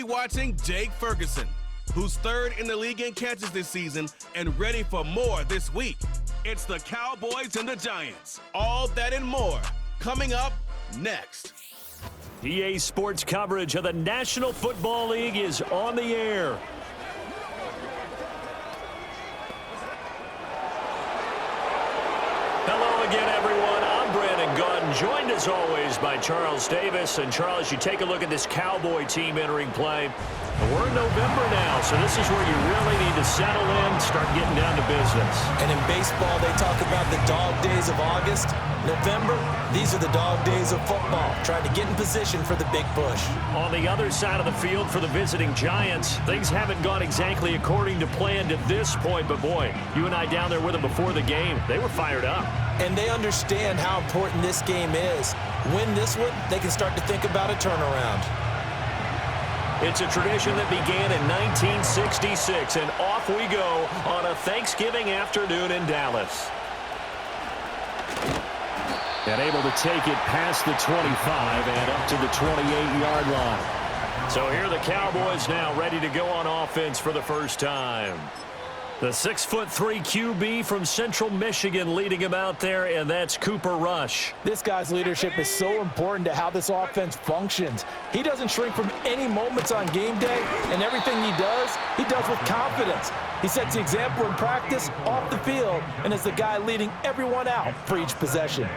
be watching Jake Ferguson, who's third in the league in catches this season and ready for more this week. It's the Cowboys and the Giants. All that and more coming up next. EA Sports coverage of the National Football League is on the air. Hello again, everyone. I'm Brandon Gunn, joined as always by Charles Davis. And Charles, you take a look at this Cowboy team entering play. We're in November now, so this is where you really need to settle in, start getting down to business. And in baseball, they talk about the dog days of August. November, these are the dog days of football, trying to get in position for the big push. On the other side of the field for the visiting Giants, things haven't gone exactly according to plan to this point, but boy, you and I down there with them before the game, they were fired up. And they understand how important this game is. Win this one, they can start to think about a turnaround. It's a tradition that began in 1966, and off we go on a Thanksgiving afternoon in Dallas. And able to take it past the 25 and up to the 28-yard line. So here are the Cowboys now ready to go on offense for the first time. The 6'3" QB from Central Michigan leading him out there, and that's Cooper Rush. This guy's leadership is so important to how this offense functions. He doesn't shrink from any moments on game day, and everything he does with confidence. He sets the example in practice, off the field, and is the guy leading everyone out for each possession.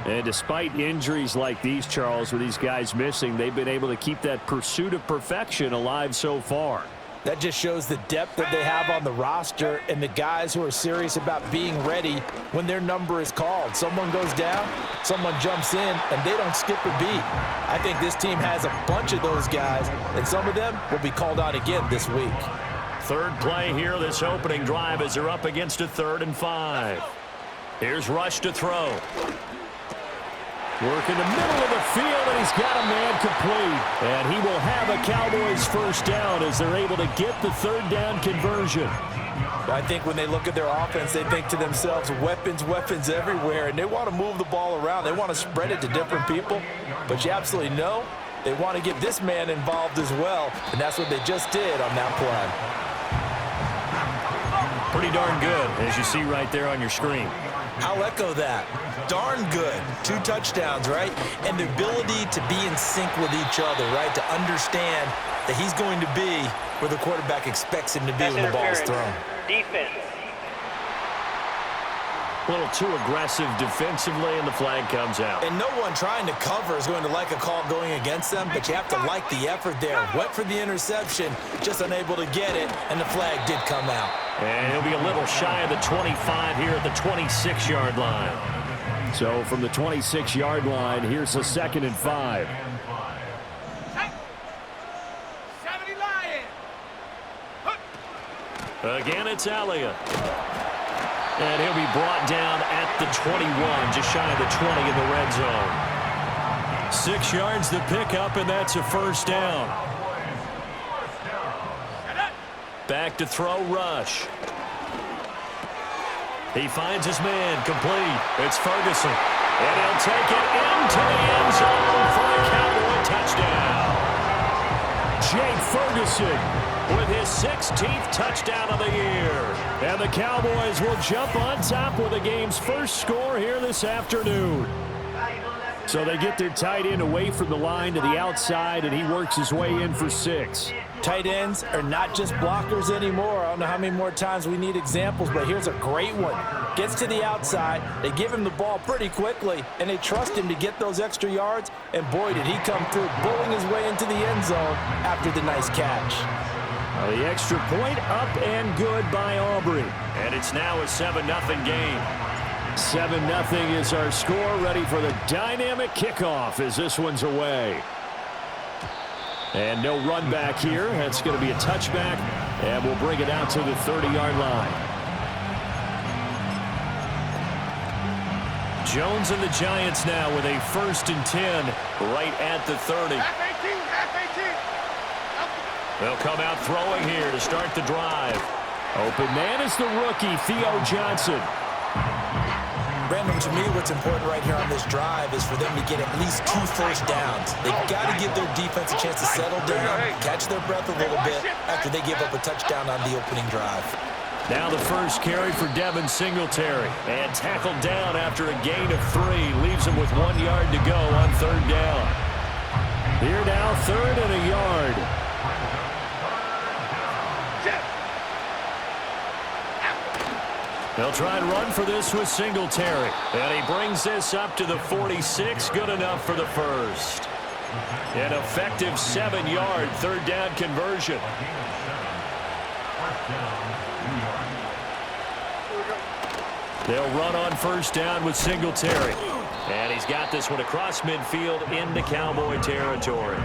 And despite injuries like these, Charles, with these guys missing, they've been able to keep that pursuit of perfection alive so far. That just shows the depth that they have on the roster and the guys who are serious about being ready when their number is called. Someone goes down, someone jumps in, and they don't skip a beat. I think this team has a bunch of those guys, and some of them will be called on again this week. Third play here, this opening drive, as they're up against a 3rd and 5. Here's Rush to throw. Work in the middle of the field, and he's got a man complete. And he will have a Cowboys first down as they're able to get the 3rd down conversion. I think when they look at their offense, they think to themselves, weapons, weapons everywhere, and they want to move the ball around. They want to spread it to different people, but you absolutely know they want to get this man involved as well, and that's what they just did on that play. Pretty darn good, as you see right there on your screen. I'll echo that. Darn good. 2 touchdowns, right? And the ability to be in sync with each other, right? To understand that he's going to be where the quarterback expects him to be when the ball's thrown. Defense. A little too aggressive defensively, and the flag comes out. And no one trying to cover is going to like a call going against them, but you have to like the effort there. Went for the interception, just unable to get it, and the flag did come out. And he'll be a little shy of the 25 here at the 26-yard line. So from the 26-yard line, here's a 2nd and 5. Again, it's Elliott. And he'll be brought down at the 21, just shy of the 20 in the red zone. 6 yards the pickup, and that's a first down. Back to throw, Rush. He finds his man, complete. It's Ferguson. And he'll take it into the end zone for a Cowboy touchdown. Jake Ferguson with his 16th touchdown of the year. And the Cowboys will jump on top with the game's first score here this afternoon. So they get their tight end away from the line to the outside, and he works his way in for 6. Tight ends are not just blockers anymore. I don't know how many more times we need examples, but here's a great one. Gets to the outside, they give him the ball pretty quickly, and they trust him to get those extra yards, and boy, did he come through, bowling his way into the end zone after the nice catch. The extra point up and good by Aubrey. And it's now a 7-0 game. 7-0 is our score, ready for the dynamic kickoff as this one's away. And no run back here. That's going to be a touchback, and we'll bring it out to the 30-yard line. Jones and the Giants now with a 1st and 10 right at the 30. They'll come out throwing here to start the drive. Open man is the rookie, Theo Johnson. Brandon, to me, what's important right here on this drive is for them to get at least 2 first downs. They've got to give their defense a chance to settle down, catch their breath a little bit after they give up a touchdown on the opening drive. Now the first carry for Devin Singletary. And tackled down after a gain of 3. Leaves him with 1 yard to go on 3rd down. Here now, 3rd and a yard. They'll try and run for this with Singletary. And he brings this up to the 46. Good enough for the first. An effective 7-yard 3rd down conversion. They'll run on 1st down with Singletary. And he's got this one across midfield into Cowboy territory.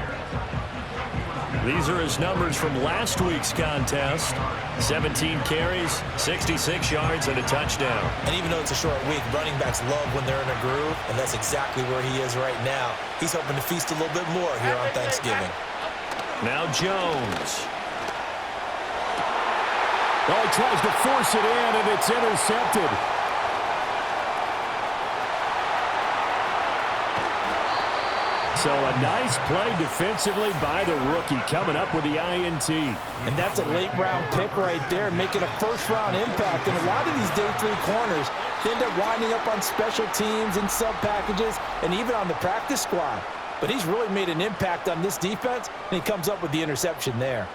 These are his numbers from last week's contest. 17 carries, 66 yards, and a touchdown. And even though it's a short week, running backs love when they're in a groove, and that's exactly where he is right now. He's hoping to feast a little bit more here on Thanksgiving. Now Jones. Oh, he tries to force it in, and it's intercepted. So a nice play defensively by the rookie, coming up with the INT. And that's a late-round pick right there, making a first-round impact. And a lot of these day 3 corners, they end up winding up on special teams and sub-packages and even on the practice squad. But he's really made an impact on this defense, and he comes up with the interception there.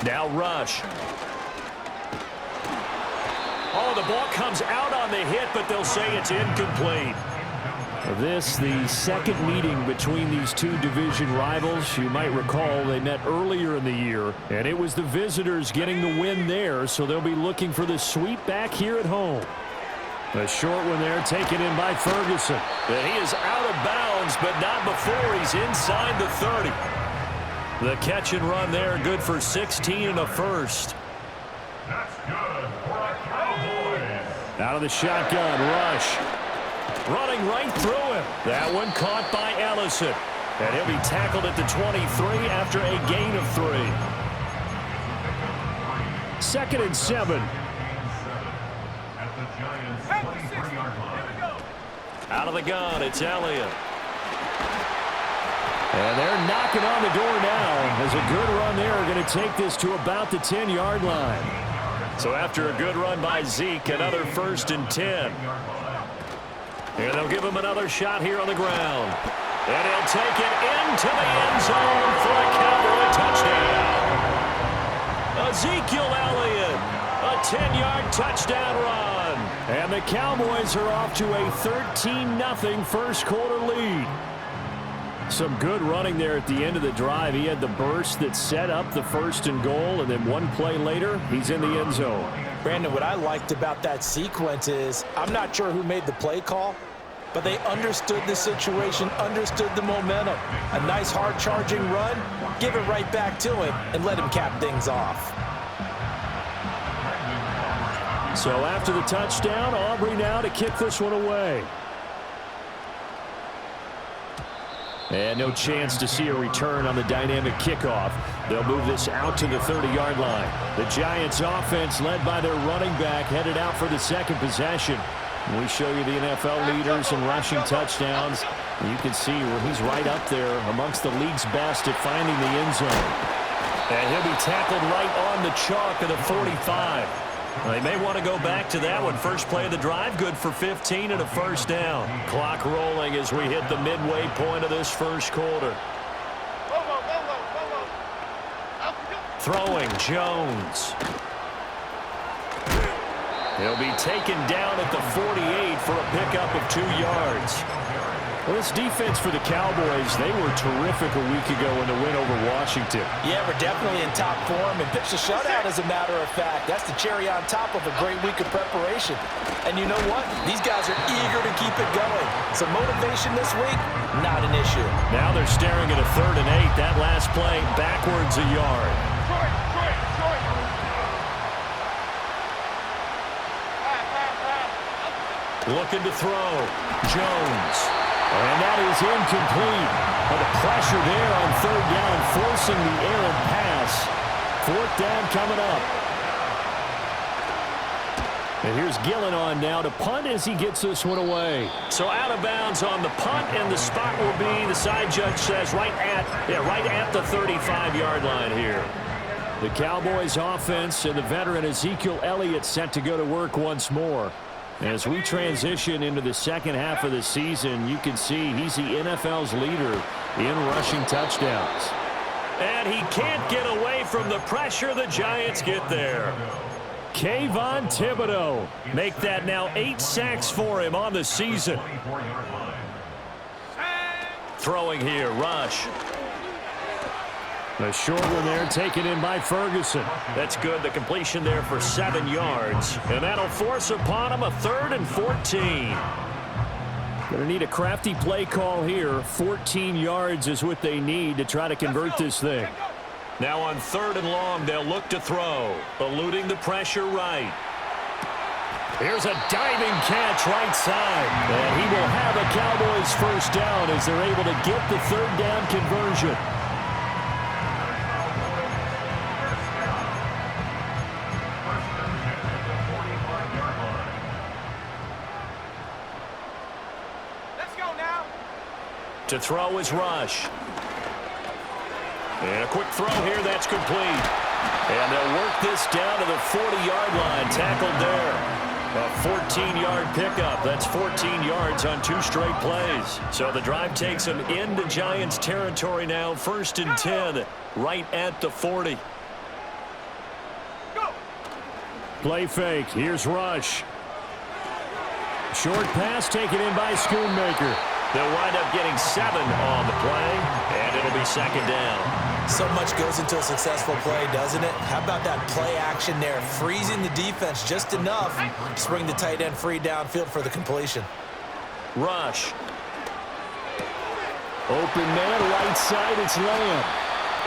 Now Rush. Oh, the ball comes out on the hit, but they'll say it's incomplete. This, the second meeting between these two division rivals. You might recall they met earlier in the year, and it was the visitors getting the win there, so they'll be looking for the sweep back here at home. A short one there, taken in by Ferguson. And he is out of bounds, but not before he's inside the 30. The catch and run there, good for 16 and a first. That's good for a Cowboys. Out of the shotgun, Rush. Running right through him. That one caught by Ellison. And he'll be tackled at the 23 after a gain of 3. 2nd and 7. At the Giants' 23-yard line. Out of the gun, it's Elliott. And they're knocking on the door now. As a good run there, are going to take this to about the 10-yard line. So after a good run by Zeke, another 1st and 10. And they'll give him another shot here on the ground. And he'll take it into the end zone for a Cowboy touchdown. Ezekiel Elliott, a 10-yard touchdown run. And the Cowboys are off to a 13-0 first quarter lead. Some good running there at the end of the drive. He had the burst that set up the 1st and goal, and then one play later, he's in the end zone. Brandon, what I liked about that sequence is I'm not sure who made the play call, but they understood the situation, understood the momentum. A nice hard-charging run, give it right back to him, and let him cap things off. So after the touchdown, Aubrey now to kick this one away. And no chance to see a return on the dynamic kickoff. They'll move this out to the 30-yard line. The Giants offense, led by their running back, headed out for the 2nd possession. We show you the NFL leaders in rushing touchdowns. You can see where he's right up there amongst the league's best at finding the end zone. And he'll be tackled right on the chalk of the 45. They may want to go back to that one. First play of the drive, good for 15 and a 1st down. Clock rolling as we hit the midway point of this first quarter. Throwing, Jones. He'll be taken down at the 48 for a pickup of 2 yards. Well, this defense for the Cowboys, they were terrific a week ago in the win over Washington. Yeah, we're definitely in top form and pitched a shutout, as a matter of fact. That's the cherry on top of a great week of preparation. And you know what? These guys are eager to keep it going. So motivation this week, not an issue. Now they're staring at a 3rd and 8. That last play, backwards a yard. Looking to throw. Jones. And that is incomplete. But the pressure there on 3rd down, forcing the errant pass. 4th down coming up. And here's Gillen on now to punt as he gets this one away. So out of bounds on the punt, and the spot will be, the side judge says, right at the 35-yard line here. The Cowboys offense and the veteran Ezekiel Elliott set to go to work once more. As we transition into the second half of the season, you can see he's the NFL's leader in rushing touchdowns. And he can't get away from the pressure. The Giants get there. Kayvon Thibodeau make that now 8 sacks for him on the season. Throwing here, Rush. A short one there taken in by Ferguson. That's good. The completion there for 7 yards. And that'll force upon him a 3rd and 14. Going to need a crafty play call here. 14 yards is what they need to try to convert this thing. Now on 3rd and long, they'll look to throw. Eluding the pressure right. Here's a diving catch right side. And he will have a Cowboys first down as they're able to get the 3rd down conversion. To throw is Rush. And a quick throw here, that's complete. And they'll work this down to the 40-yard line, tackled there. A 14-yard pickup. That's 14 yards on 2 straight plays. So the drive takes them into Giants territory now, 1st and 10, right at the 40. Play fake. Here's Rush. Short pass taken in by Schoonmaker. They'll wind up getting 7 on the play, and it'll be 2nd down. So much goes into a successful play, doesn't it? How about that play action there, freezing the defense just enough to bring the tight end free downfield for the completion. Rush. Open man, right side, it's Lamb.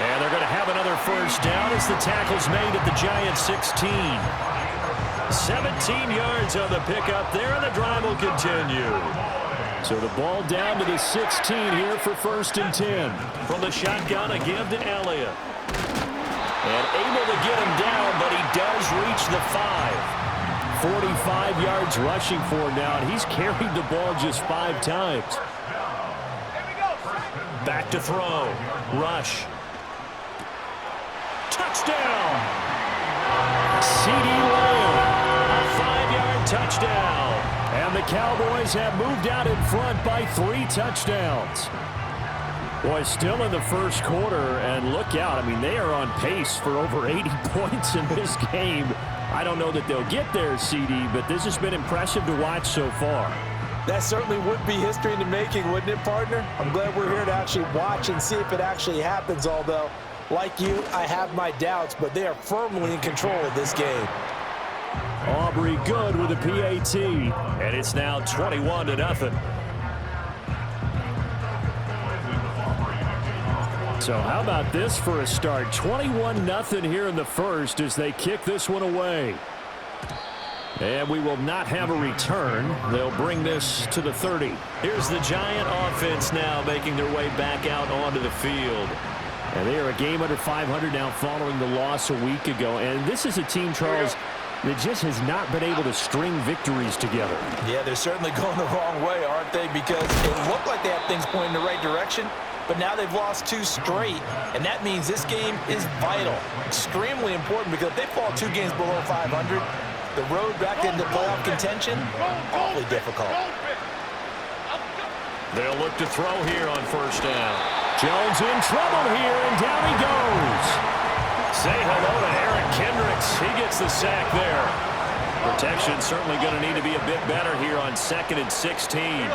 And they're going to have another first down as the tackle's made at the Giants 16. 17 yards on the pickup there, and the drive will continue. So the ball down to the 16 here for 1st and 10. From the shotgun, a give to Elliott. And able to get him down, but he does reach the 5. 45 yards rushing for him now, and he's carried the ball just 5 times. Back to throw. Rush. Touchdown! CeeDee Lamb. A 5-yard touchdown. And the Cowboys have moved out in front by 3 touchdowns. Boy, still in the first quarter, and look out. I mean, they are on pace for over 80 points in this game. I don't know that they'll get there, CD, but this has been impressive to watch so far. That certainly would be history in the making, wouldn't it, partner? I'm glad we're here to actually watch and see if it actually happens, although, like you, I have my doubts, but they are firmly in control of this game. Aubrey good with a PAT, and it's now 21-0. So how about this for a start? 21-0 here in the first as they kick this one away. And we will not have a return. They'll bring this to the 30. Here's the Giant offense now making their way back out onto the field. And they are a game under 500 now following the loss a week ago. And this is a team, Charles, that just has not been able to string victories together. Yeah, they're certainly going the wrong way, aren't they? Because it looked like they had things pointing in the right direction, but now they've lost 2 straight, and that means this game is vital, extremely important, because if they fall 2 games below 500, the road back into playoff contention, awfully difficult. They'll look to throw here on first down. Jones in trouble here, and down he goes. Say hello to Eric Kendricks. He gets the sack there. Protection certainly going to need to be a bit better here on 2nd and 16.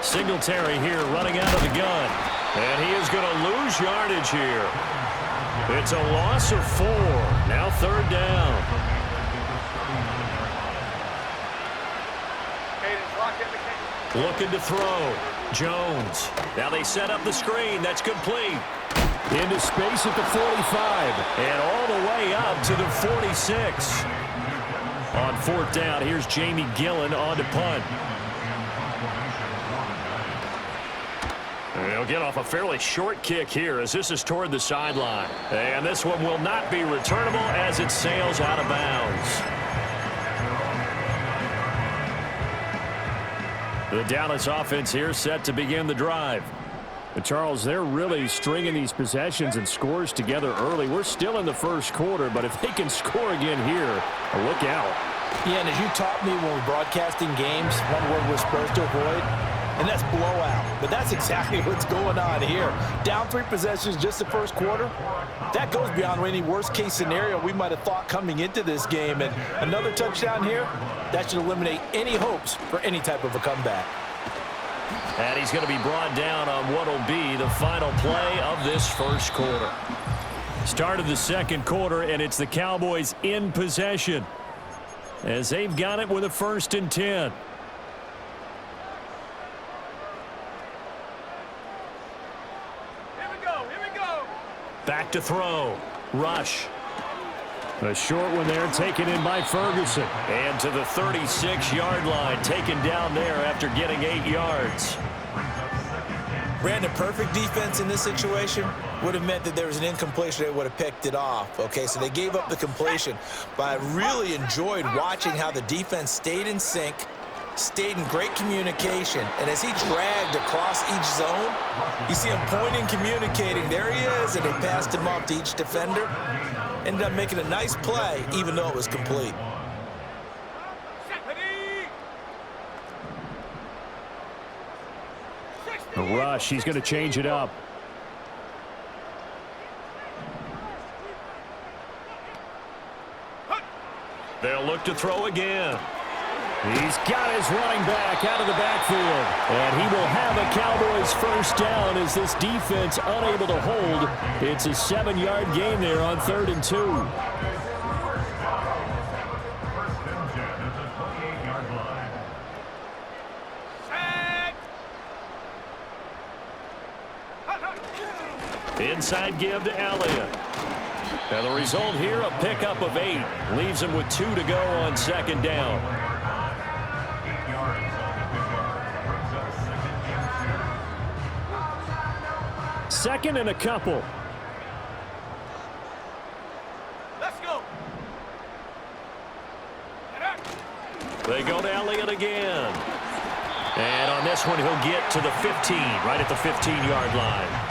Singletary here running out of the gun. And he is going to lose yardage here. It's a loss of 4. Now 3rd down. Looking to throw. Jones. Now they set up the screen. That's complete. Into space at the 45. And all the way up to the 46. On 4th down, here's Jamie Gillen on to punt. He'll get off a fairly short kick here as this is toward the sideline. And this one will not be returnable as it sails out of bounds. The Dallas offense here set to begin the drive. And Charles, they're really stringing these possessions and scores together early. We're still in the first quarter, but if they can score again here, look out. Yeah, and as you taught me when we're broadcasting games, one word we're supposed to avoid, and that's blowout. But that's exactly what's going on here. Down 3 possessions just the first quarter. That goes beyond any worst-case scenario we might have thought coming into this game. And another touchdown here, that should eliminate any hopes for any type of a comeback. And he's going to be brought down on what will be the final play of this first quarter. Start of the second quarter, and it's the Cowboys in possession as they've got it with a 1st and 10. Here we go. Back to throw. Rush. A short one there taken in by Ferguson. And to the 36-yard line, taken down there after getting 8 yards. Brandon, perfect defense in this situation would have meant that there was an incompletion. They would have picked it off. Okay, so they gave up the completion. But I really enjoyed watching how the defense stayed in sync, stayed in great communication. And as he dragged across each zone, you see him pointing, communicating. There he is, and they passed him off to each defender. Ended up making a nice play, even though it was complete. A rush. He's going to change it up. They'll look to throw again. He's got his running back out of the backfield. And he will have a Cowboys 1st down as this defense unable to hold. It's a 7-yard gain there on 3rd and 2. Inside give to Elliott. And the result here, a pickup of 8. Leaves him with 2 to go on 2nd down. Second and a couple. Let's go. They go to Elliott again. And on this one, he'll get to the 15, right at the 15-yard line.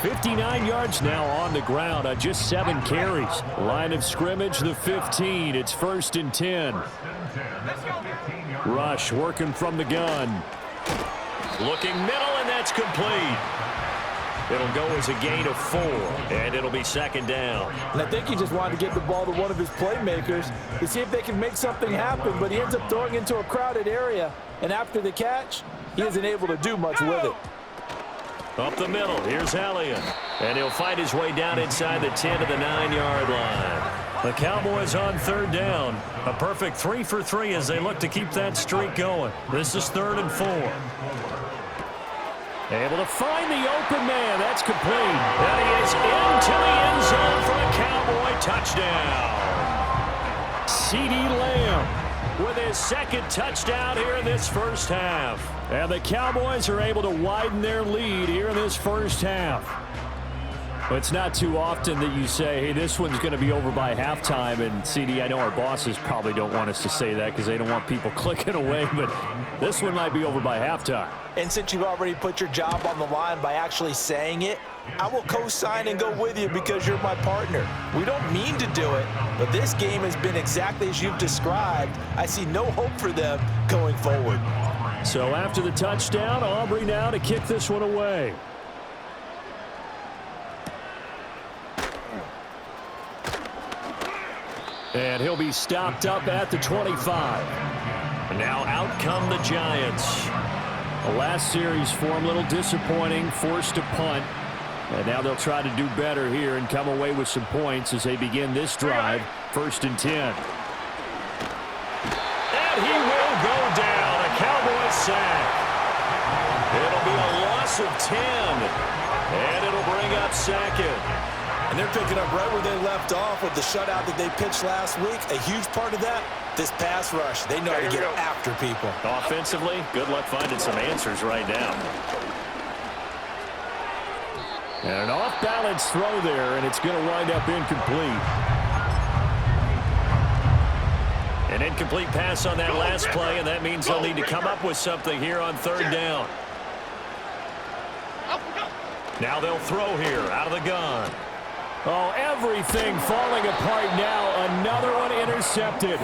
59 yards now on the ground on just 7 carries. Line of scrimmage, the 15. It's 1st and 10. Rush working from the gun. Looking middle, and that's complete. It'll go as a gain of 4, and it'll be 2nd down. And I think he just wanted to get the ball to one of his playmakers to see if they can make something happen, but he ends up throwing into a crowded area, and after the catch, he isn't able to do much with it. Up the middle, here's Elliott. And he'll fight his way down inside the 10 to the 9-yard line. The Cowboys on 3rd down. A perfect 3 for 3 as they look to keep that streak going. This is 3rd and 4. Able to find the open man. That's complete. And he is into the end zone for a Cowboy touchdown. CeeDee Lamb with his 2nd touchdown here in this first half. And the Cowboys are able to widen their lead here in this first half. It's not too often that you say, hey, this one's going to be over by halftime. And, CD, I know our bosses probably don't want us to say that because they don't want people clicking away. But this one might be over by halftime. And since you've already put your job on the line by actually saying it, I will co-sign and go with you because you're my partner. We don't mean to do it, but this game has been exactly as you've described. I see no hope for them going forward. So after the touchdown, Aubrey now to kick this one away. And he'll be stopped up at the 25. Now out come the Giants. The last series for him, a little disappointing, forced to punt. And now they'll try to do better here and come away with some points as they begin this drive. 1st and 10. And he will go down. A Cowboys sack. It'll be a loss of 10. And it'll bring up 2nd. And they're picking up right where they left off with the shutout that they pitched last week. A huge part of that, this pass rush. They know how to get after people. Offensively, good luck finding some answers right now. And an off-balance throw there, and it's going to wind up incomplete. An incomplete pass on that last play, and that means they'll need to come up with something here on 3rd down. Now they'll throw here out of the gun. Oh, everything falling apart now. Another one intercepted.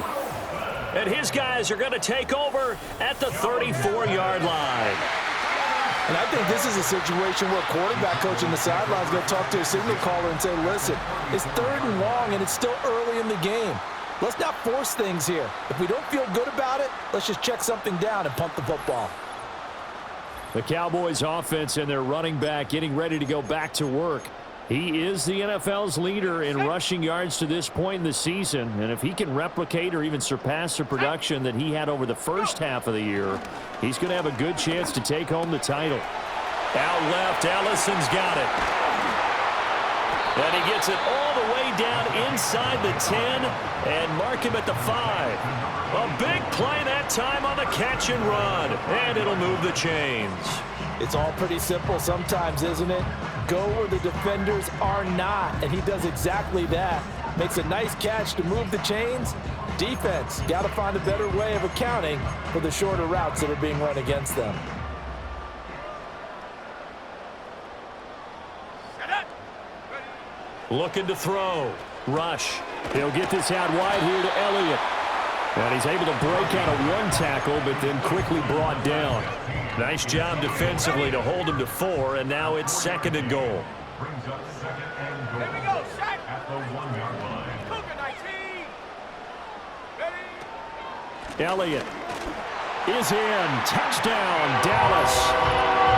And his guys are going to take over at the 34-yard line. And I think this is a situation where quarterback coach in the sideline is going to talk to a signal caller and say, listen, it's 3rd and long, and it's still early in the game. Let's not force things here. If we don't feel good about it, let's just check something down and punt the football. The Cowboys offense and their running back getting ready to go back to work. He is the NFL's leader in rushing yards to this point in the season. And if he can replicate or even surpass the production that he had over the first half of the year, he's going to have a good chance to take home the title. Out left, Ellison's got it. And he gets it all the way down inside the 10 and mark him at the 5. A big play that time on the catch and run. And it'll move the chains. It's all pretty simple sometimes, isn't it? Go where the defenders are not, and he does exactly that. Makes a nice catch to move the chains. Defense, got to find a better way of accounting for the shorter routes that are being run against them. Looking to throw. Rush. He'll get this out wide here to Elliott. And he's able to break out of one tackle, but then quickly brought down. Nice job defensively to hold him to 4, and now it's 2nd and goal. Brings up 2nd and goal. Here we go, Shaq. At the 1-yard line. Cougar 19. Ready? Elliott is in. Touchdown, Dallas.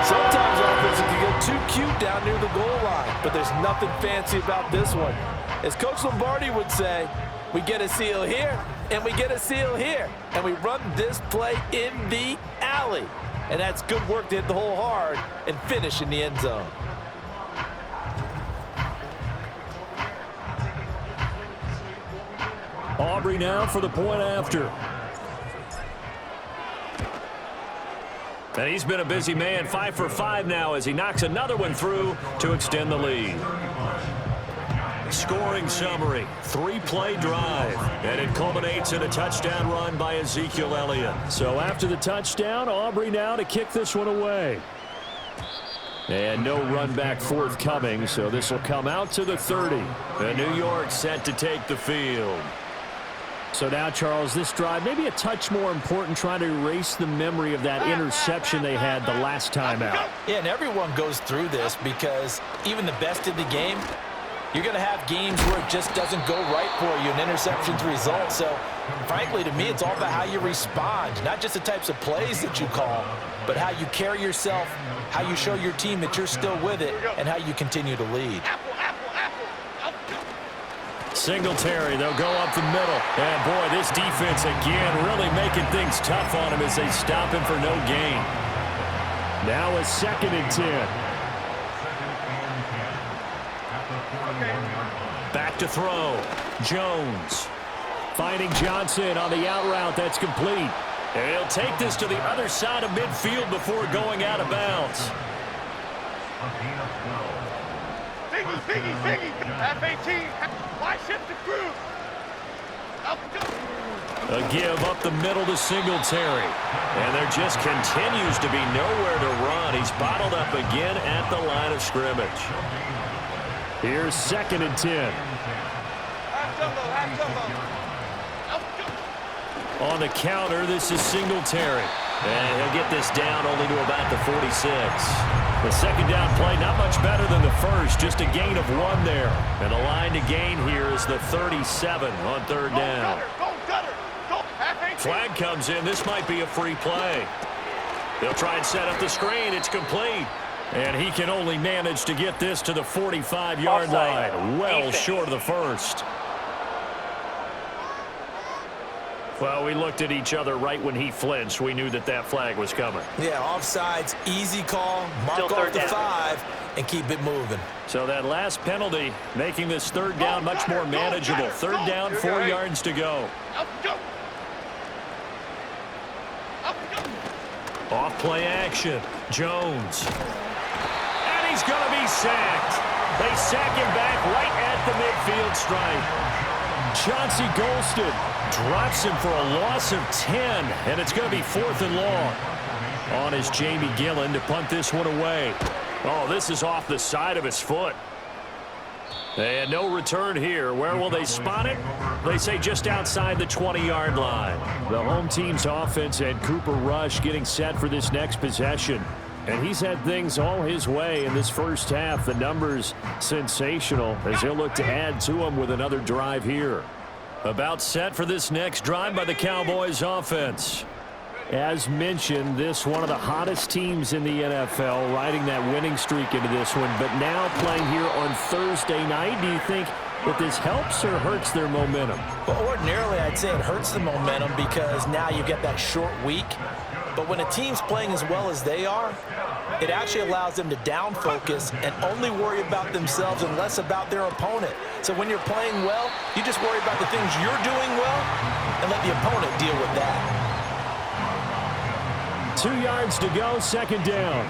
Sometimes offense can get too cute down near the goal line, but there's nothing fancy about this one. As Coach Lombardi would say, we get a seal here, and we get a seal here, and we run this play in the alley. And that's good work to hit the hole hard and finish in the end zone. Aubrey now for the point after. And he's been a busy man, 5 for 5 now as he knocks another one through to extend the lead. Scoring summary, 3-play drive, and it culminates in a touchdown run by Ezekiel Elliott. So after the touchdown, Aubrey now to kick this one away. And no run back forthcoming, so this will come out to the 30. And New York set to take the field. So now, Charles, this drive maybe a touch more important, trying to erase the memory of that interception they had the last time out. Yeah, and everyone goes through this because even the best in the game, you're going to have games where it just doesn't go right for you, and interceptions result. So, frankly, to me, it's all about how you respond, not just the types of plays that you call, but how you carry yourself, how you show your team that you're still with it, and how you continue to lead. Singletary, they'll go up the middle. And, boy, this defense, again, really making things tough on him as they stop him for no gain. Now a 2nd and 10. Back to throw. Jones. Finding Johnson on the out route. That's complete. And he'll take this to the other side of midfield before going out of bounds. Biggie, F-18, why shift the crew? A give up the middle to Singletary. And there just continues to be nowhere to run. He's bottled up again at the line of scrimmage. Here's 2nd and 10. On the counter, this is Singletary. And he'll get this down only to about the 46. The second down play, not much better than the first, just a gain of 1 there. And the line to gain here is the 37 on 3rd down. Flag comes in. This might be a free play. They'll try and set up the screen. It's complete. And he can only manage to get this to the 45-yard line. Well short of the first. Well, we looked at each other right when he flinched. We knew that that flag was coming. Yeah, offsides, easy call, mark off the 5, and keep it moving. So that last penalty making this third down much more manageable. Third down, 4 yards to go. Off play action. Jones. And he's going to be sacked. They sack him back right at the midfield stripe. Chauncey Golston drops him for a loss of 10, and it's going to be 4th and long. On is Jamie Gillen to punt this one away. Oh, this is off the side of his foot. And no return here. Where will they spot it? They say just outside the 20-yard line. The home team's offense and Cooper Rush getting set for this next possession. And he's had things all his way in this first half. The numbers sensational as he'll look to add to them with another drive here. About set for this next drive by the Cowboys offense. As mentioned, this one of the hottest teams in the NFL, riding that winning streak into this one, but now playing here on Thursday night. Do you think that this helps or hurts their momentum? Well, ordinarily, I'd say it hurts the momentum because now you get that short week. But when a team's playing as well as they are, it actually allows them to down focus and only worry about themselves and less about their opponent. So when you're playing well, you just worry about the things you're doing well and let the opponent deal with that. 2 yards to go, second down.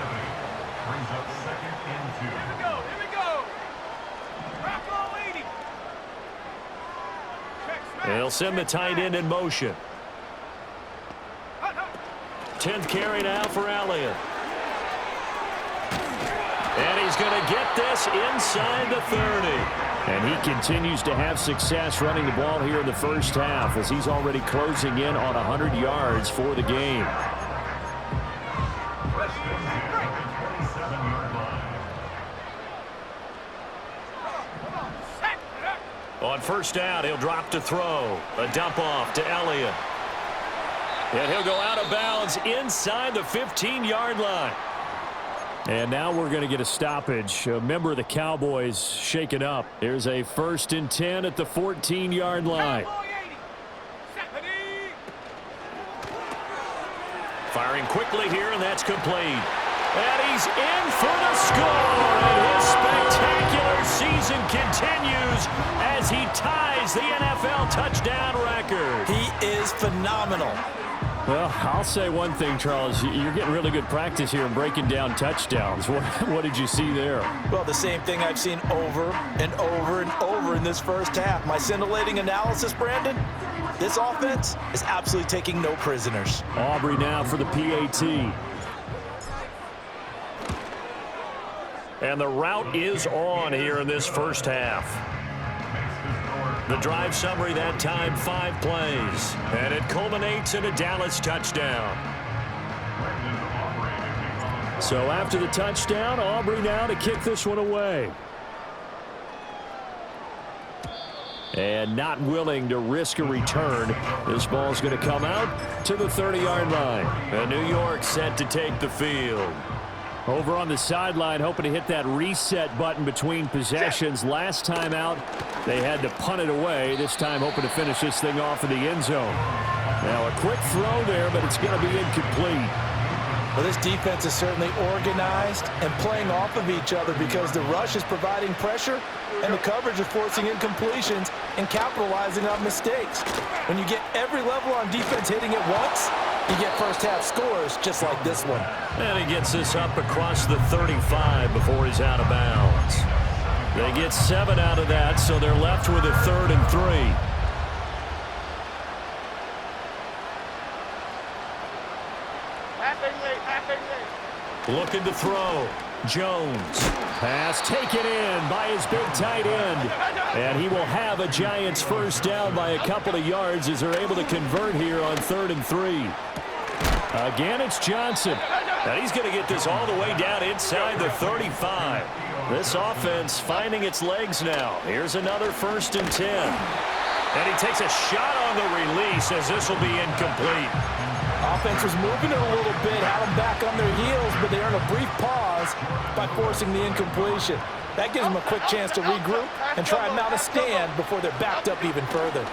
Brings up second and 2. Here we go. Rock on 80. They'll send the tight end in motion. 10th carry now for Elliott. And he's going to get this inside the 30. And he continues to have success running the ball here in the first half as he's already closing in on 100 yards for the game. On first down, he'll drop to throw. A dump off to Elliott. And he'll go out of bounds inside the 15-yard line. And now we're going to get a stoppage. A member of the Cowboys shaken up. Here's a 1st and 10 at the 14-yard line. Firing quickly here, and that's complete. And he's in for the score. And his spectacular season continues as he ties the NFL touchdown record. He is phenomenal. Well, I'll say one thing, Charles. You're getting really good practice here in breaking down touchdowns. What did you see there? Well, the same thing I've seen over and over and over in this first half. My scintillating analysis, Brandon, this offense is absolutely taking no prisoners. Aubrey now for the PAT. And the route is on here in this first half. The drive summary that time, 5 plays. And it culminates in a Dallas touchdown. So after the touchdown, Aubrey now to kick this one away. And not willing to risk a return. This ball's going to come out to the 30-yard line. And New York set to take the field. Over on the sideline, hoping to hit that reset button between possessions. Last time out, they had to punt it away. This time, hoping to finish this thing off in the end zone. Now, a quick throw there, but it's going to be incomplete. Well, this defense is certainly organized and playing off of each other because the rush is providing pressure and the coverage is forcing incompletions and capitalizing on mistakes. When you get every level on defense hitting it once, you get first-half scores just like this one. And he gets this up across the 35 before he's out of bounds. They get 7 out of that, so they're left with a 3rd and 3. Looking to throw. Jones. Pass taken in by his big tight end. And he will have a Giants first down by a couple of yards as they're able to convert here on 3rd and 3. Again, it's Johnson. And he's going to get this all the way down inside the 35. This offense finding its legs now. Here's another 1st and 10. And he takes a shot on the release as this will be incomplete. offense was moving it a little bit, had them back on their heels, but they earned a brief pause by forcing the incompletion. That gives them a quick chance to regroup and try and mount a stand before they're backed up even further.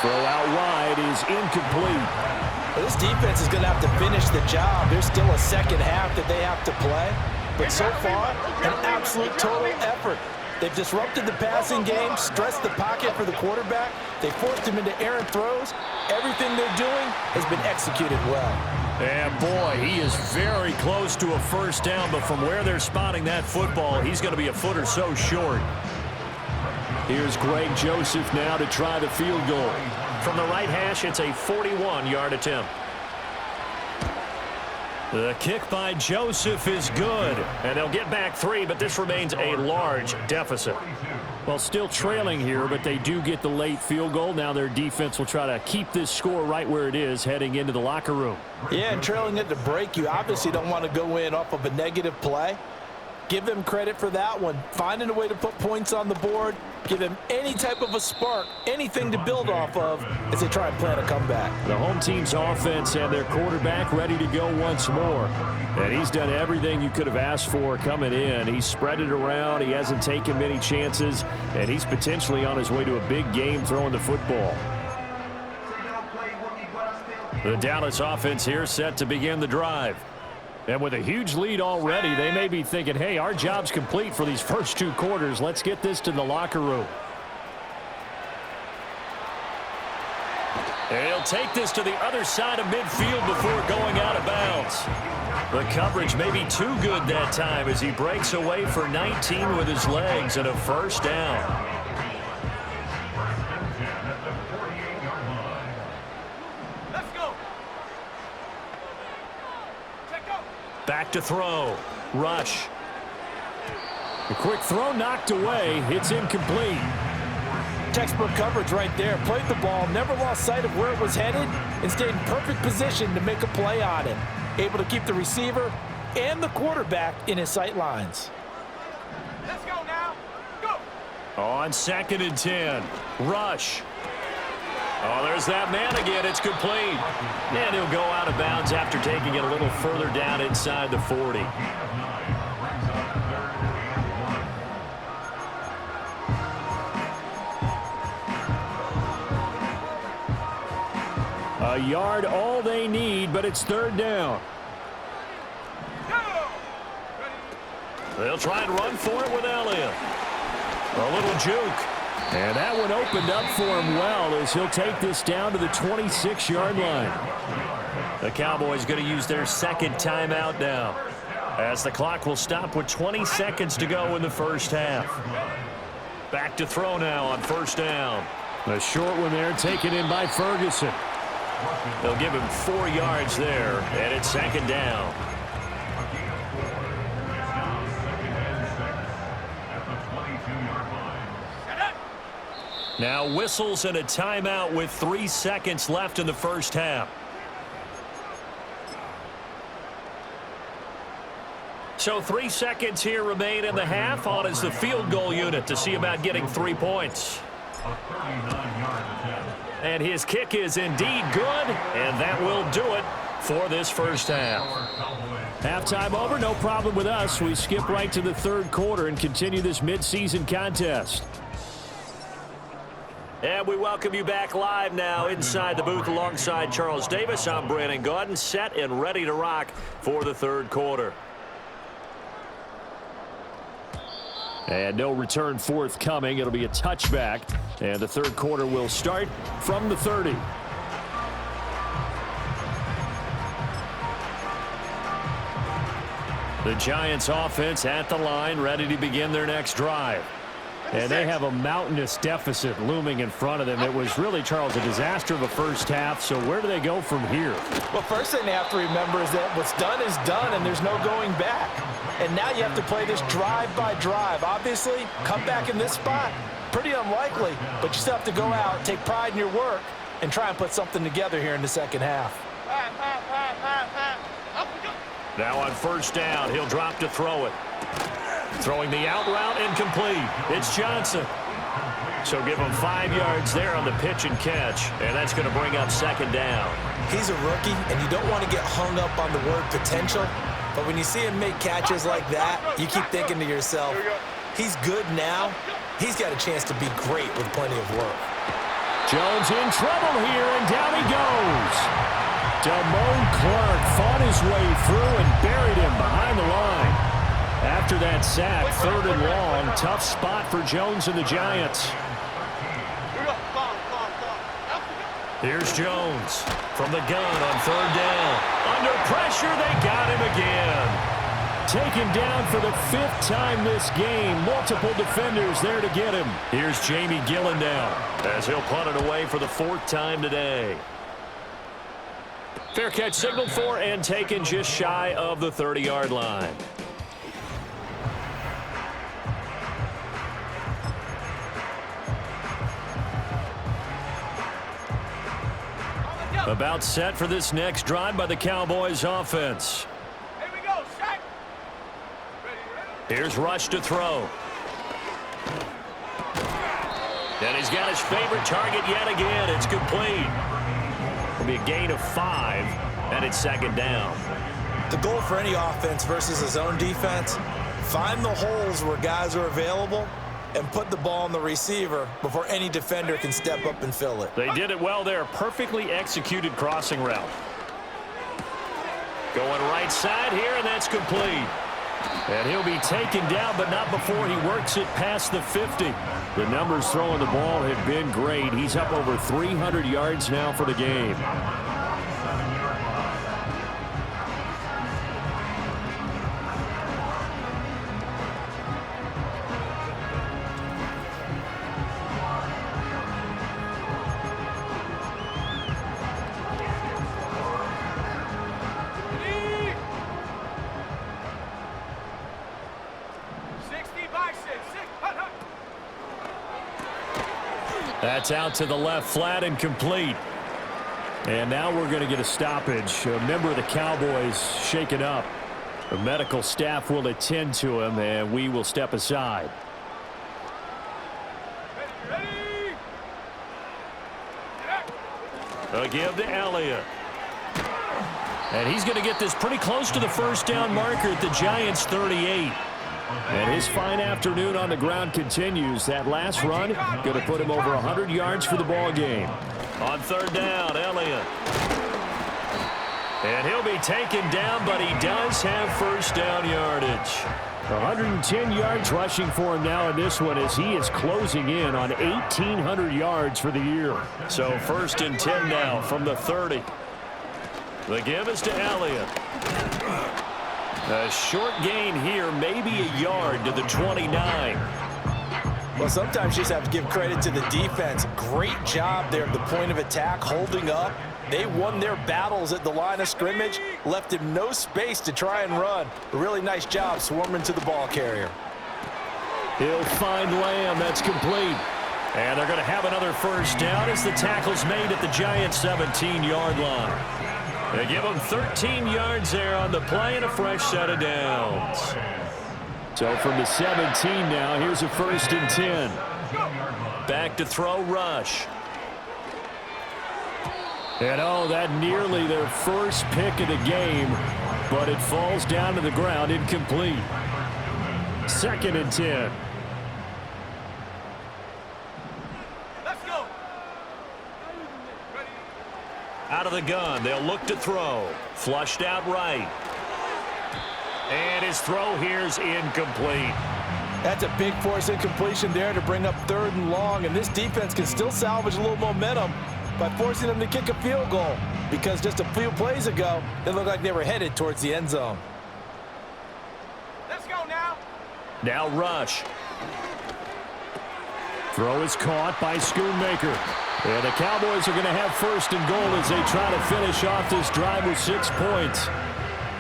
Throw out wide is incomplete. Well, this defense is going to have to finish the job. There's still a second half that they have to play. But so far, an absolute total effort. They've disrupted the passing game, stressed the pocket for the quarterback. They forced him into errant throws. Everything they're doing has been executed well. And boy, he is very close to a first down, but from where they're spotting that football, he's going to be a foot or so short. Here's Greg Joseph now to try the field goal. From the right hash, it's a 41-yard attempt. The kick by Joseph is good, and they'll get back 3, but this remains a large deficit. Well, still trailing here, but they do get the late field goal. Now their defense will try to keep this score right where it is heading into the locker room. Yeah, and trailing at the break, you obviously don't want to go in off of a negative play. Give them credit for that one. Finding a way to put points on the board, give them any type of a spark, anything to build off of as they try and plan a comeback. The home team's offense and their quarterback ready to go once more. And he's done everything you could have asked for coming in. He's spread it around. He hasn't taken many chances. And he's potentially on his way to a big game throwing the football. The Dallas offense here set to begin the drive. And with a huge lead already, they may be thinking, hey, our job's complete for these first 2 quarters. Let's get this to the locker room. And he'll take this to the other side of midfield before going out of bounds. The coverage may be too good that time as he breaks away for 19 with his legs and a first down. Back to throw. Rush. The quick throw knocked away. It's incomplete. Textbook coverage right there. Played the ball, never lost sight of where it was headed, and stayed in perfect position to make a play on it. Able to keep the receiver and the quarterback in his sight lines. Let's go now. Go. On 2nd and 10. Rush. Oh, there's that man again. It's complete. And he'll go out of bounds after taking it a little further down inside the 40. A yard all they need, but it's 3rd down. They'll try and run for it with Elliott. A little juke. And that one opened up for him well as he'll take this down to the 26-yard line. The Cowboys going to use their 2nd timeout now, as the clock will stop with 20 seconds to go in the first half. Back to throw now on 1st down. A short one there taken in by Ferguson. They'll give him 4 yards there, and it's 2nd down. Now whistles and a timeout with 3 seconds left in the first half. So 3 seconds here remain in the half. On is the field goal unit to see about getting 3 points. And his kick is indeed good, and that will do it for this first half. Halftime over, no problem with us. We skip right to the 3rd quarter and continue this midseason contest. And we welcome you back live now inside the booth alongside Charles Davis. I'm Brandon Gaudin, set and ready to rock for the 3rd quarter. And no return forthcoming. It'll be a touchback. And the 3rd quarter will start from the 30. The Giants offense at the line, ready to begin their next drive. And they have a mountainous deficit looming in front of them. It was really, Charles, a disaster of a first half. So where do they go from here? Well, first thing they have to remember is that what's done is done, and there's no going back. And now you have to play this drive by drive. Obviously, come back in this spot, pretty unlikely, but you still have to go out, take pride in your work, and try and put something together here in the second half. Now on 1st down, he'll drop to throw it. Throwing the out route incomplete. It's Johnson. So give him 5 yards there on the pitch and catch, and that's going to bring up second down. He's a rookie, and you don't want to get hung up on the word potential, but when you see him make catches like that, you keep thinking to yourself, he's good now. He's got a chance to be great with plenty of work. Jones in trouble here, and down he goes. Damone Clark fought his way through and buried him behind the line. After that sack, 3rd and long, tough spot for Jones and the Giants. Here's Jones from the gun on 3rd down. Under pressure, they got him again. Taken down for the 5th time this game. Multiple defenders there to get him. Here's Jamie Gillen now as he'll punt it away for the 4th time today. Fair catch signaled for and taken just shy of the 30-yard line. About set for this next drive by the Cowboys offense. Here we go, Shaq. Here's Rush to throw. And he's got his favorite target yet again. It's complete. It'll be a gain of 5, and it's second down. The goal for any offense versus his own defense, find the holes where guys are available and put the ball on the receiver before any defender can step up and fill it. They did it well there. Perfectly executed crossing route. Going right side here, and that's complete. And he'll be taken down, but not before he works it past the 50. The numbers throwing the ball have been great. He's up over 300 yards now for the game. That's out to the left, flat and complete. And now we're going to get a stoppage. A member of the Cowboys shaken up. The medical staff will attend to him, and we will step aside. Ready? A give to Elliott. And he's going to get this pretty close to the first down marker at the Giants' 38. And his fine afternoon on the ground continues. That last run going to put him over 100 yards for the ball game. On 3rd down, Elliott. And he'll be taken down, but he does have first down yardage. 110 yards rushing for him now in this one as he is closing in on 1,800 yards for the year. So 1st and 10 now from the 30. The give is to Elliott. A short gain here, maybe a yard to the 29. Well, sometimes you just have to give credit to the defense. Great job there at the point of attack, holding up. They won their battles at the line of scrimmage, left him no space to try and run. A really nice job swarming to the ball carrier. He'll find Lamb. That's complete. And they're going to have another first down as the tackle's made at the Giants' 17-yard line. They give him 13 yards there on the play and a fresh set of downs. So from the 17 now, here's a 1st and 10. Back to throw, Rush. And oh, that nearly their first pick of the game, but it falls down to the ground, incomplete. 2nd and 10. Out of the gun, they'll look to throw. Flushed out right. And his throw here's incomplete. That's a big force incompletion there to bring up 3rd and long, and this defense can still salvage a little momentum by forcing them to kick a field goal, because just a few plays ago, they looked like they were headed towards the end zone. Let's go now. Now Rush. Throw is caught by Schoonmaker. And the Cowboys are going to have 1st and goal as they try to finish off this drive with 6 points.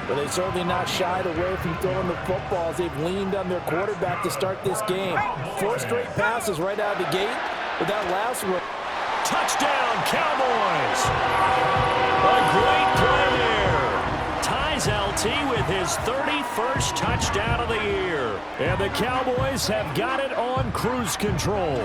But they've certainly not shied away from throwing the football as they've leaned on their quarterback to start this game. 4 straight passes right out of the gate, but that last one. Touchdown, Cowboys! A great play there. Ties LT with his 31st touchdown of the year. And the Cowboys have got it on cruise control.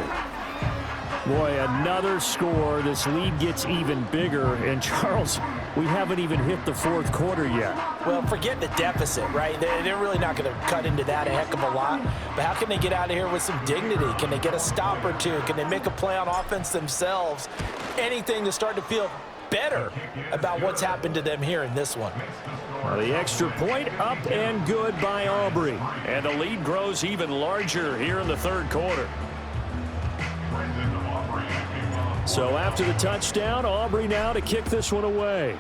Boy, another score. This lead gets even bigger. And, Charles, we haven't even hit the fourth quarter yet. Well, forget the deficit, right? They're really not going to cut into that a heck of a lot. But how can they get out of here with some dignity? Can they get a stop or two? Can they make a play on offense themselves? Anything to start to feel better about what's happened to them here in this one. Well, the extra point up and good by Aubrey. And the lead grows even larger here in the third quarter. So after the touchdown, Aubrey now to kick this one away.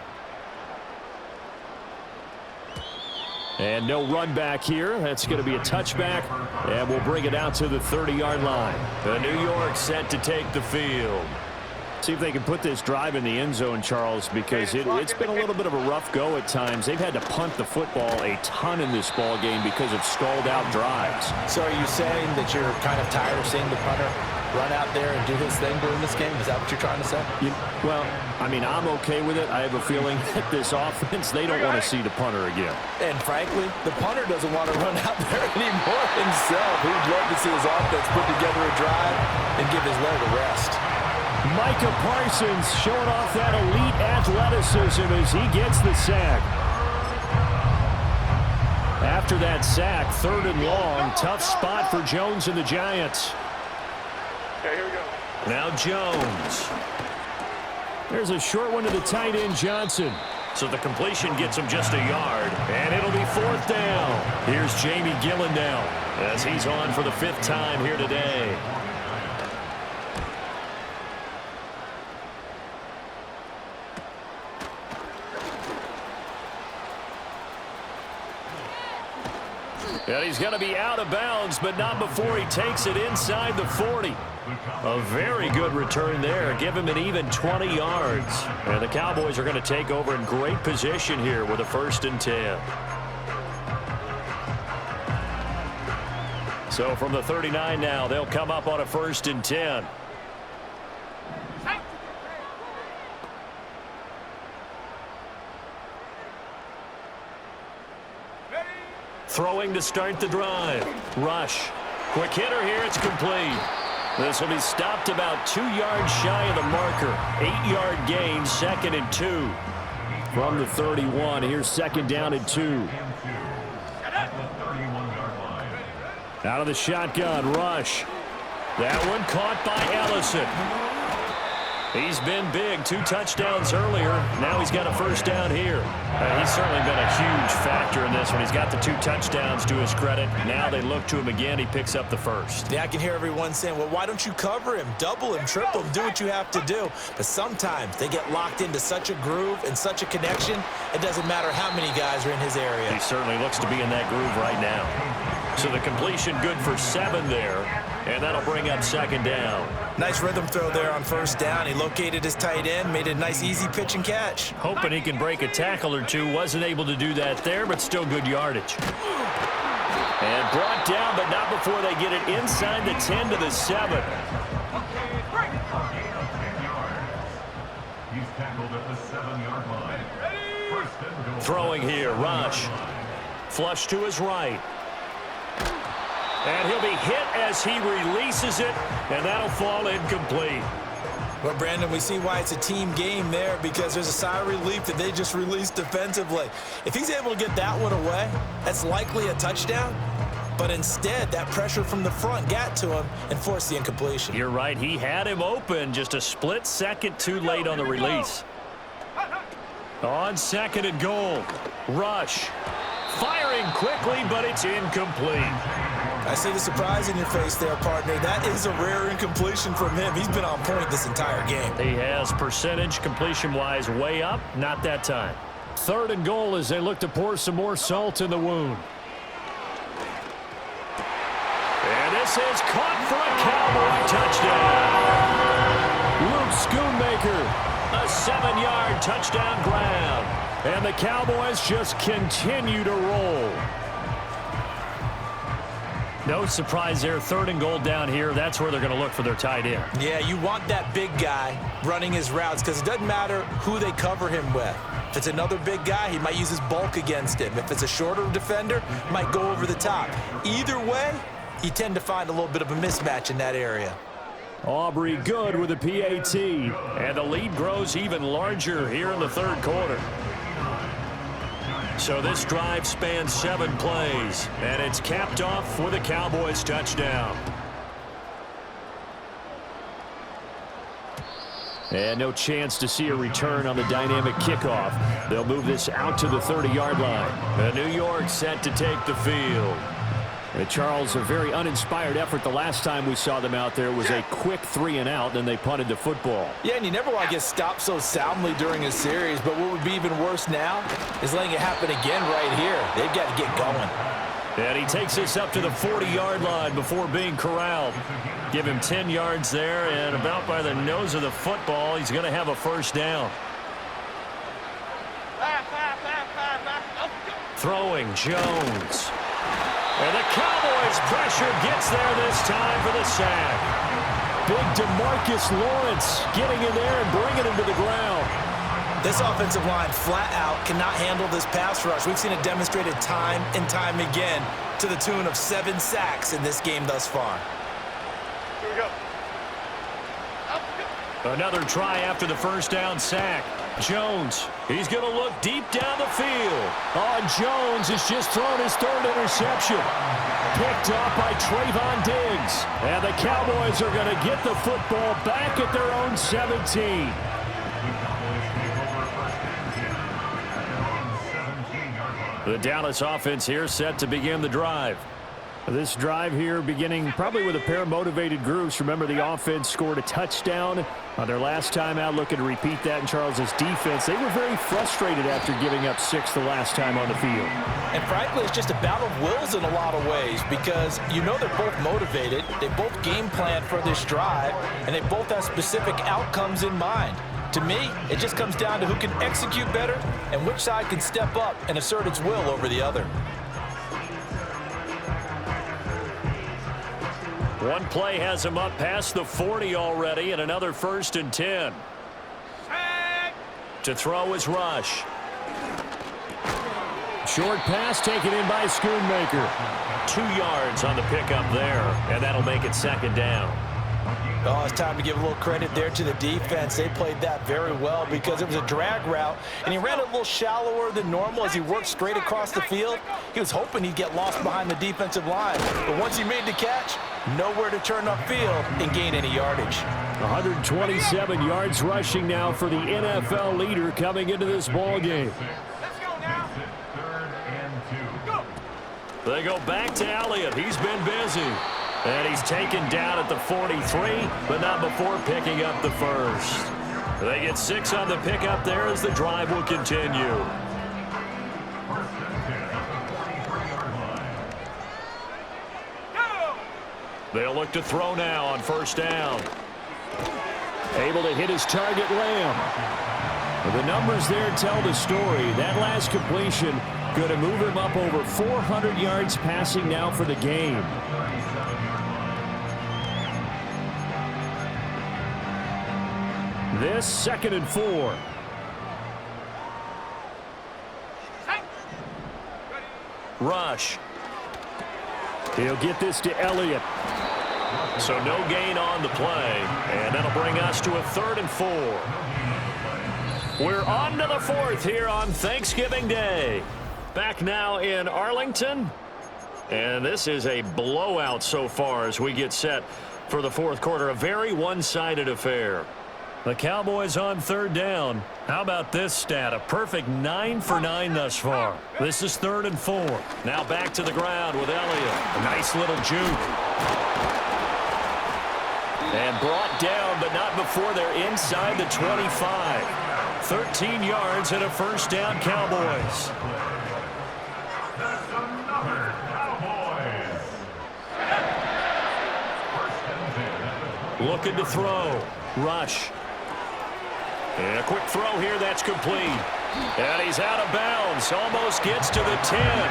And no run back here. That's going to be a touchback, and we'll bring it out to the 30-yard line. The New York set to take the field. See if they can put this drive in the end zone, Charles, because it's been a little bit of a rough go at times. They've had to punt the football a ton in this ball game because of stalled-out drives. So are you saying that you're kind of tired of seeing the punter run out there and do his thing during this game? Is that what you're trying to say? Well, I mean, I'm okay with it. I have a feeling that this offense, they don't want to see the punter again. And frankly, the punter doesn't want to run out there anymore himself. He'd love to see his offense put together a drive and give his leg a rest. Micah Parsons showing off that elite athleticism as he gets the sack. After that sack, 3rd and long, tough spot for Jones and the Giants. Okay, here we go. Now Jones. There's a short one to the tight end, Johnson. So the completion gets him just a yard, and it'll be 4th down. Here's Jamie Gillen now as he's on for the 5th time here today. And he's going to be out of bounds, but not before he takes it inside the 40. A very good return there. Give him an even 20 yards. And the Cowboys are going to take over in great position here with a 1st and 10. So from the 39 now, they'll come up on a 1st and 10. Throwing to start the drive. Rush. Quick hitter here. It's complete. This will be stopped about 2 yards shy of the marker. 8-yard gain, 2nd and 2. From the 31, here's 2nd down and 2. Out of the shotgun, Rush. That one caught by Ellison. He's been big. 2 touchdowns earlier. Now he's got a 1st down here. He's certainly been a huge factor in this one. He's got the 2 touchdowns to his credit. Now they look to him again. He picks up the 1st. Yeah, I can hear everyone saying, well, why don't you cover him, double him, triple him, do what you have to do. But sometimes they get locked into such a groove and such a connection, it doesn't matter how many guys are in his area. He certainly looks to be in that groove right now. So the completion good for 7 there, and that'll bring up 2nd down. Nice rhythm throw there on 1st down. He located his tight end, made a nice easy pitch and catch. Hoping he can break a tackle or two. Wasn't able to do that there, but still good yardage. And brought down, but not before they get it inside the 10 to the 7. He's tackled at the 7-yard line. 1st and goal. Throwing here, Rush. Flush to his right. And he'll be hit as he releases it, and that'll fall incomplete. Well, Brandon, we see why it's a team game there, because there's a sigh of relief that they just released defensively. If he's able to get that one away, that's likely a touchdown. But instead, that pressure from the front got to him and forced the incompletion. You're right. He had him open, just a split second too late on the release. On 2nd and goal, Rush. Firing quickly, but it's incomplete. I see the surprise in your face there, partner. That is a rare incompletion from him. He's been on point this entire game. He has percentage completion-wise way up, not that time. 3rd and goal as they look to pour some more salt in the wound. And this is caught for a Cowboy touchdown. Luke Schoonmaker, a 7-yard touchdown grab. And the Cowboys just continue to roll. No surprise there. 3rd and goal down here. That's where they're going to look for their tight end. Yeah, you want that big guy running his routes because it doesn't matter who they cover him with. If it's another big guy, he might use his bulk against him. If it's a shorter defender, he might go over the top. Either way, you tend to find a little bit of a mismatch in that area. Aubrey good with a PAT. And the lead grows even larger here in the third quarter. So this drive spans 7 plays, and it's capped off with a Cowboys touchdown. And no chance to see a return on the dynamic kickoff. They'll move this out to the 30-yard line. The New York set to take the field. Charles, a very uninspired effort the last time we saw them out there was a quick 3-and-out, then they punted the football. Yeah, and you never want to get stopped so soundly during a series, but what would be even worse now is letting it happen again right here. They've got to get going. And he takes this up to the 40-yard line before being corralled. Give him 10 yards there, and about by the nose of the football, he's going to have a first down. Throwing Jones. And the Cowboys' pressure gets there this time for the sack. Big DeMarcus Lawrence getting in there and bringing him to the ground. This offensive line flat out cannot handle this pass rush. We've seen it demonstrated time and time again to the tune of 7 sacks in this game thus far. Here we go. Another try after the first down sack. Jones, he's going to look deep down the field. Oh, Jones has just thrown his 3rd interception. Picked off by Trayvon Diggs. And the Cowboys are going to get the football back at their own 17. The Dallas offense here set to begin the drive. This drive here beginning probably with a pair of motivated groups. Remember, the offense scored a touchdown on their last time out. Looking to repeat that in Charles's defense. They were very frustrated after giving up 6 the last time on the field. And frankly, it's just a battle of wills in a lot of ways because you know they're both motivated. They both game plan for this drive, and they both have specific outcomes in mind. To me, it just comes down to who can execute better and which side can step up and assert its will over the other. One play has him up past the 40 already, and another 1st and 10. To throw is Rush. Short pass taken in by Schoonmaker. 2 yards on the pickup there, and that'll make it 2nd down. Oh, it's time to give a little credit there to the defense. They played that very well because it was a drag route, and he ran a little shallower than normal as he worked straight across the field. He was hoping he'd get lost behind the defensive line, but once he made the catch, nowhere to turn upfield and gain any yardage. 127 yards rushing now for the NFL leader coming into this ball game. Let's go now. 3rd and 2. Go. They go back to Elliott. He's been busy. And he's taken down at the 43, but not before picking up the 1st. They get 6 on the pickup there as the drive will continue. They'll look to throw now on 1st down. Able to hit his target, Lamb. The numbers there tell the story. That last completion going to move him up over 400 yards passing now for the game. This 2nd and 4. Rush. He'll get this to Elliott. So no gain on the play, and that'll bring us to a 3rd and 4. We're on to the 4th here on Thanksgiving Day. Back now in Arlington, and this is a blowout so far as we get set for the 4th quarter. A very one-sided affair. The Cowboys on 3rd down. How about this stat? A perfect 9 for 9 thus far. This is 3rd and 4. Now back to the ground with Elliott. A nice little juke. And brought down, but not before they're inside the 25. 13 yards and a 1st down, Cowboys. That's another Cowboys. 1st and 10. Looking to throw. Rush. And a quick throw here, that's complete. And he's out of bounds. Almost gets to the 10.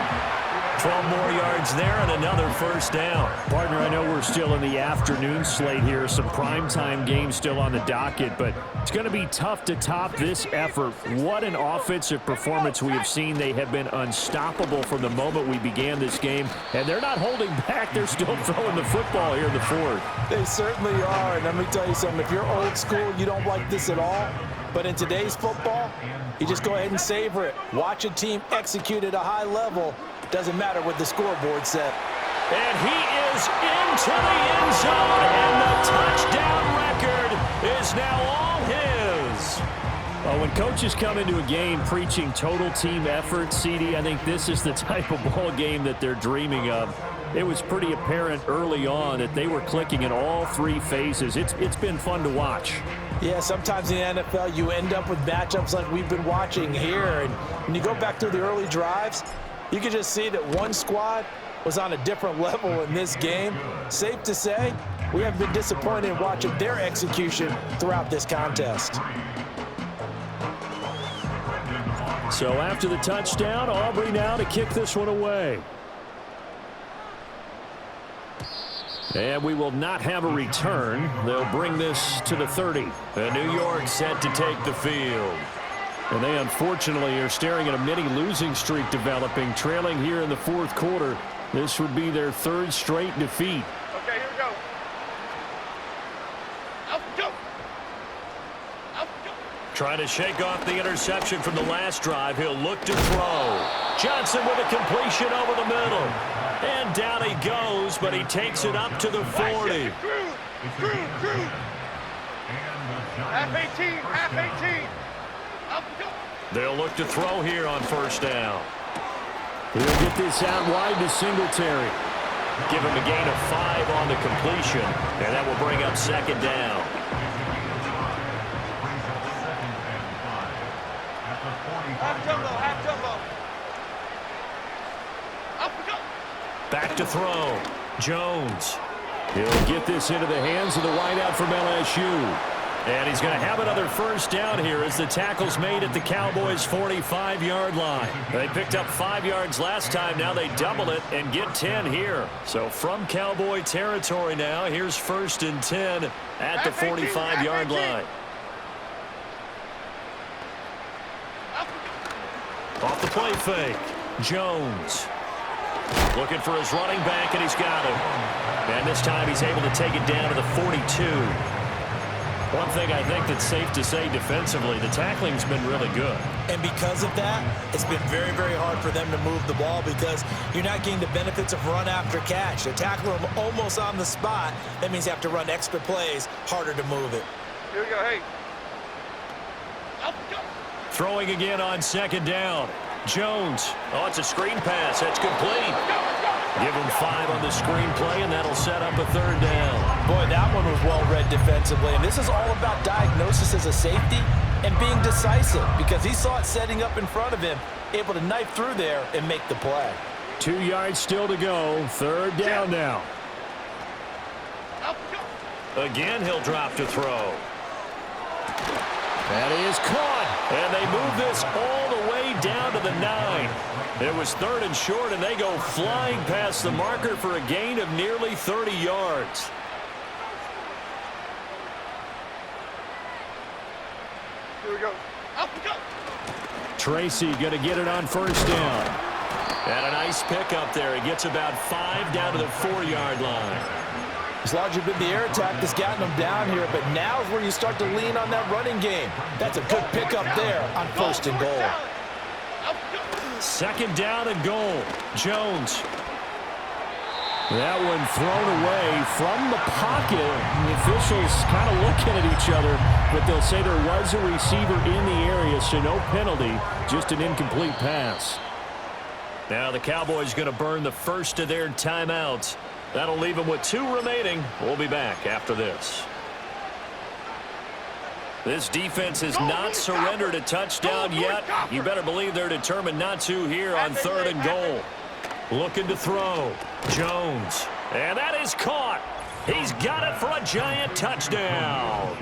12 more yards there and another first down. Partner, I know we're still in the afternoon slate here. Some primetime games still on the docket, but it's going to be tough to top this effort. What an offensive performance we have seen. They have been unstoppable from the moment we began this game, and they're not holding back. They're still throwing the football here in the fourth. They certainly are, and let me tell you something. If you're old school, you don't like this at all. But in today's football, you just go ahead and savor it. Watch a team execute at a high level. Doesn't matter what the scoreboard said. And he is into the end zone, and the touchdown record is now all his. Well, when coaches come into a game preaching total team effort, CD, I think this is the type of ball game that they're dreaming of. It was pretty apparent early on that they were clicking in all three phases. It's been fun to watch. Yeah, sometimes in the NFL you end up with matchups like we've been watching here. And when you go back through the early drives, you can just see that one squad was on a different level in this game. Safe to say, we have been disappointed in watching their execution throughout this contest. So after the touchdown, Aubrey now to kick this one away. And we will not have a return. They'll bring this to the 30. And New York set to take the field. And they unfortunately are staring at a mini losing streak developing, trailing here in the fourth quarter. This would be their third straight defeat. Okay, here we go. Up, go. Up, go. Trying to shake off the interception from the last drive. He'll look to throw. Johnson with a completion over the middle. And down he goes, but he takes it up to the 40. Crew. Half 18, half 18. Up, go. They'll look to throw here on first down. He'll get this out wide to Singletary. Give him a gain of 5 on the completion, and that will bring up second down. Half jumbo. Up, go. Back to throw. Jones. He'll get this into the hands of the wideout from LSU. And he's going to have another first down here as the tackle's made at the Cowboys' 45-yard line. They picked up 5 yards last time. Now they double it and get 10 here. So from Cowboy territory now, here's 1st and 10 at the 45-yard line. Off the play fake. Jones. Looking for his running back, and he's got him. And this time he's able to take it down to the 42. One thing I think that's safe to say defensively, the tackling's been really good. And because of that, it's been very, very hard for them to move the ball because you're not getting the benefits of run after catch. They're tackling them almost on the spot. That means you have to run extra plays, harder to move it. Here we go, hey. Up, go. Throwing again on second down. Jones. Oh, it's a screen pass. That's complete. Give him 5 on the screen play, and that'll set up a third down. Boy, that one was well read defensively. And this is all about diagnosis as a safety and being decisive because he saw it setting up in front of him, able to knife through there and make the play. 2 yards still to go. Third down now. Up, go. Again, he'll drop to throw. That is caught. And they move this all the way down to the 9. It was 3rd and short, and they go flying past the marker for a gain of nearly 30 yards. Here we go. Up, go. Tracy going to get it on first down. And a nice pickup there. He gets about 5 down to the 4-yard line. It's largely been the air attack that's gotten them down here, but now is where you start to lean on that running game. That's a good pickup there on 1st and goal. Second down and goal. Jones. That one thrown away from the pocket. The officials kind of looking at each other, but they'll say there was a receiver in the area, so no penalty, just an incomplete pass. Now the Cowboys going to burn the first of their timeouts. That'll leave them with 2 remaining. We'll be back after this. This defense has not surrendered a touchdown yet. You better believe they're determined not to here on 3rd and goal. Looking to throw. Jones. And that is caught. He's got it for a giant touchdown.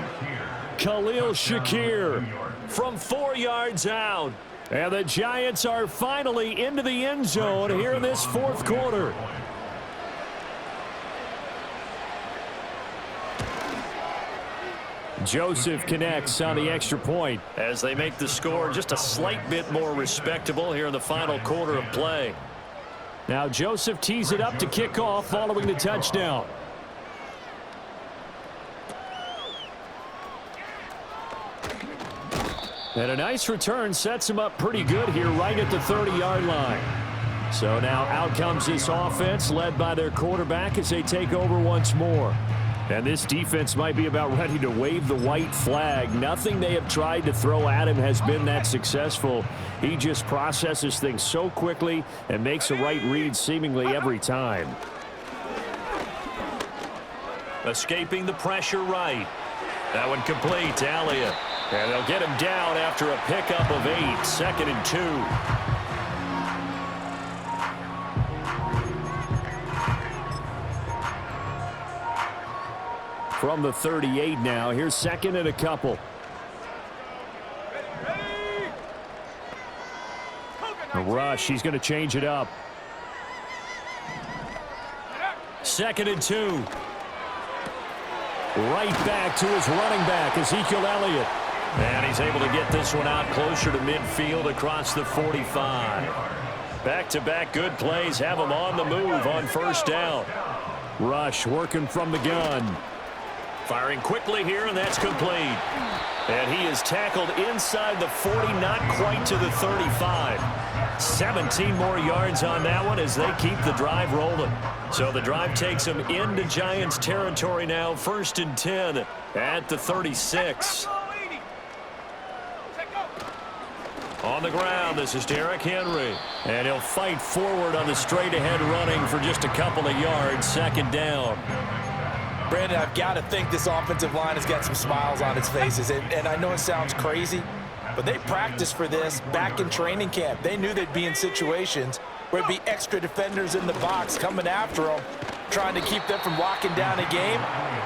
Khalil Shakir from 4 yards out. And the Giants are finally into the end zone here in this fourth quarter. Joseph connects on the extra point as they make the score just a slight bit more respectable here in the final quarter of play. Now Joseph tees it up to kick off following the touchdown. And a nice return sets him up pretty good here right at the 30-yard line. So now out comes this offense led by their quarterback as they take over once more. And this defense might be about ready to wave the white flag. Nothing they have tried to throw at him has been that successful. He just processes things so quickly and makes a right read seemingly every time. Escaping the pressure right. That one complete to Elliott. And they'll get him down after a pickup of 8, 2nd and 2. From the 38 now, here's 2nd and a couple. A rush, he's going to change it up. 2nd and 2. Right back to his running back, Ezekiel Elliott. And he's able to get this one out closer to midfield across the 45. Back-to-back good plays have him on the move on first down. Rush working from the gun. Firing quickly here, and that's complete. And he is tackled inside the 40, not quite to the 35. 17 more yards on that one as they keep the drive rolling. So the drive takes them into Giants territory now, 1st and 10 at the 36. On the ground, this is Derrick Henry. And he'll fight forward on the straight-ahead running for just a couple of yards, 2nd down. Brandon, I've got to think this offensive line has got some smiles on its faces. And I know it sounds crazy, but they practiced for this back in training camp. They knew they'd be in situations where it'd be extra defenders in the box coming after them, trying to keep them from locking down a game.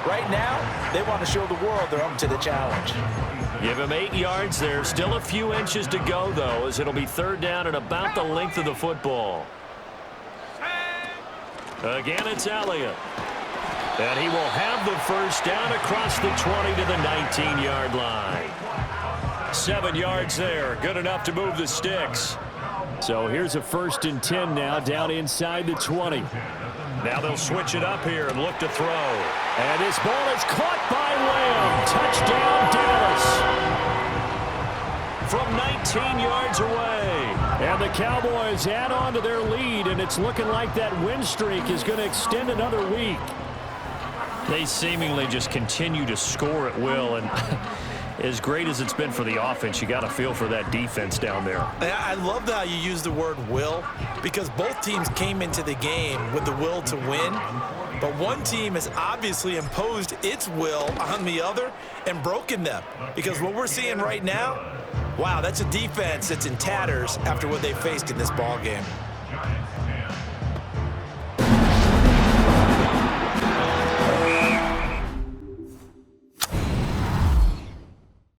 Right now, they want to show the world they're up to the challenge. Give him 8 yards there. Still a few inches to go, though, as it'll be 3rd down and about the length of the football. Again, it's Elliott. And he will have the first down across the 20 to the 19-yard line. 7 yards there. Good enough to move the sticks. So here's a 1st and 10 now down inside the 20. Now they'll switch it up here and look to throw. And this ball is caught by Lamb. Touchdown, Dallas. From 19 yards away. And the Cowboys add on to their lead, and it's looking like that win streak is going to extend another week. They seemingly just continue to score at will, and as great as it's been for the offense, you got to feel for that defense down there. I love how you use the word will, because both teams came into the game with the will to win, but one team has obviously imposed its will on the other and broken them, because what we're seeing right now, wow, that's a defense that's in tatters after what they faced in this ball game.